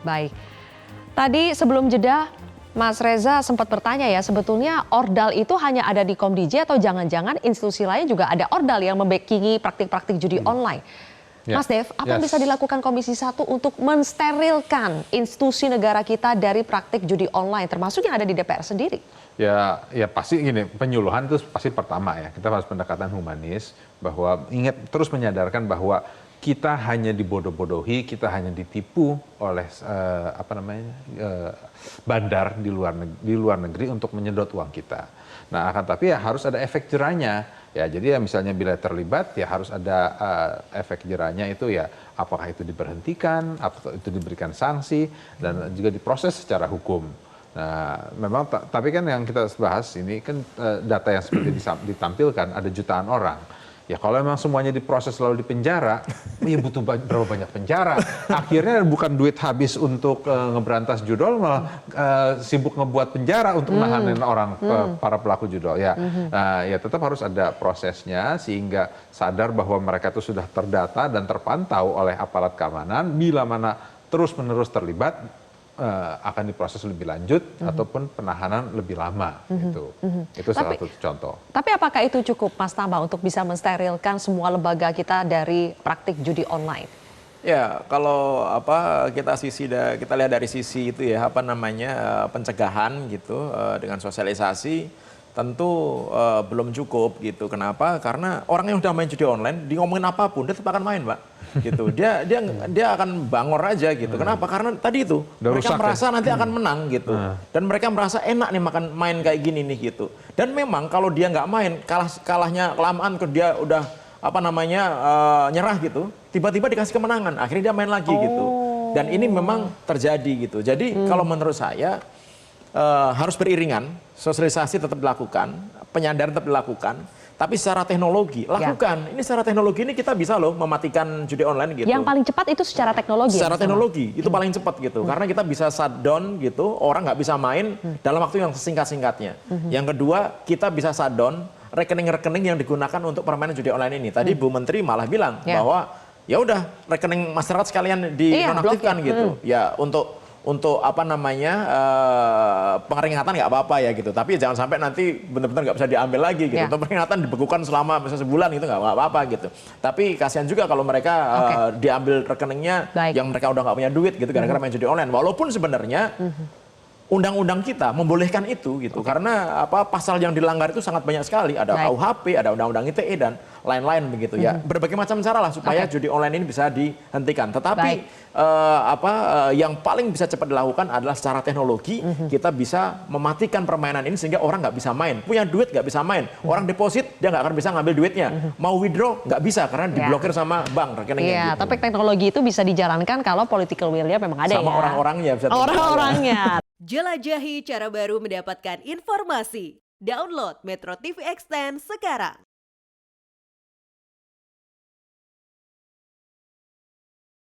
Baik. Tadi sebelum jeda, Mas Reza sempat bertanya ya, sebetulnya ordal itu hanya ada di Komdij atau jangan-jangan institusi lain juga ada ordal yang membackingi praktik-praktik judi online. Mas Dev, apa yang bisa dilakukan Komisi 1 untuk mensterilkan institusi negara kita dari praktik judi online, termasuk yang ada di DPR sendiri? Ya pasti gini, penyuluhan itu pasti pertama ya, kita harus pendekatan humanis, bahwa ingat terus menyadarkan bahwa kita hanya dibodoh-bodohi, kita hanya ditipu oleh bandar di luar negeri untuk menyedot uang kita. Nah, akan tapi ya harus ada efek jerahnya. Ya, jadi ya misalnya bila terlibat ya harus ada efek jerahnya itu ya, apakah itu diberhentikan, apakah itu diberikan sanksi dan juga diproses secara hukum. Nah, memang tapi kan yang kita bahas ini kan data yang seperti ditampilkan ada jutaan orang. Ya kalau memang semuanya diproses lalu dipenjara, ya butuh berapa banyak penjara. Akhirnya bukan duit habis untuk ngeberantas judol, malah sibuk ngebuat penjara untuk nahanin orang, para pelaku judol. Ya, ya tetap harus ada prosesnya sehingga sadar bahwa mereka itu sudah terdata dan terpantau oleh aparat keamanan. Bila mana terus-menerus terlibat, akan diproses lebih lanjut ataupun penahanan lebih lama. Itu salah satu contoh. Tapi apakah itu cukup, Mas Tamba, untuk bisa mensterilkan semua lembaga kita dari praktik judi online? Ya, kalau kita lihat dari sisi itu ya, pencegahan gitu dengan sosialisasi tentu belum cukup gitu. Kenapa? Karena orang yang udah main judi online, di ngomongin apapun dia tetap akan main, Pak. Gitu. Dia akan bangor aja gitu. Kenapa? Karena tadi itu mereka merasa nanti akan menang gitu. Dan mereka merasa enak nih main kayak gini nih gitu. Dan memang kalau dia nggak main, kalahnya kelamaan dia udah nyerah gitu. Tiba-tiba dikasih kemenangan, akhirnya dia main lagi gitu. Dan ini memang terjadi gitu. Jadi kalau menurut saya harus beriringan, sosialisasi tetap dilakukan, penyadaran tetap dilakukan, tapi secara teknologi lakukan. Ini secara teknologi ini kita bisa loh mematikan judi online gitu. Yang paling cepat itu secara teknologi. Secara teknologi itu paling cepat gitu, karena kita bisa shutdown gitu, orang nggak bisa main dalam waktu yang sesingkat-singkatnya. Yang kedua, kita bisa shutdown rekening-rekening yang digunakan untuk permainan judi online ini. Tadi Bu Menteri malah bilang bahwa ya udah rekening masyarakat sekalian dinonaktifkan gitu. Ya untuk pengeringatan nggak apa-apa ya gitu, tapi jangan sampai nanti benar-benar nggak bisa diambil lagi gitu. Untuk peringatan dibekukan selama misalnya sebulan gitu nggak apa-apa gitu. Tapi kasihan juga kalau mereka diambil rekeningnya yang mereka udah nggak punya duit gitu gara-gara main judi online. Walaupun sebenarnya undang-undang kita membolehkan itu gitu, karena pasal yang dilanggar itu sangat banyak sekali. Ada KUHP, ada undang-undang ITE dan lain-lain begitu ya. Berbagai macam cara lah supaya judi online ini bisa dihentikan. Tetapi yang paling bisa cepat dilakukan adalah secara teknologi. Kita bisa mematikan permainan ini sehingga orang nggak bisa main. Punya duit nggak bisa main. Orang deposit dia nggak akan bisa ngambil duitnya. Mau withdraw nggak bisa karena diblokir sama bank rekeningnya. Tapi teknologi itu bisa dijalankan kalau political will-nya memang ada sama orang-orangnya. Orang-orangnya. Jelajahi cara baru mendapatkan informasi. Download Metro TV Extend sekarang.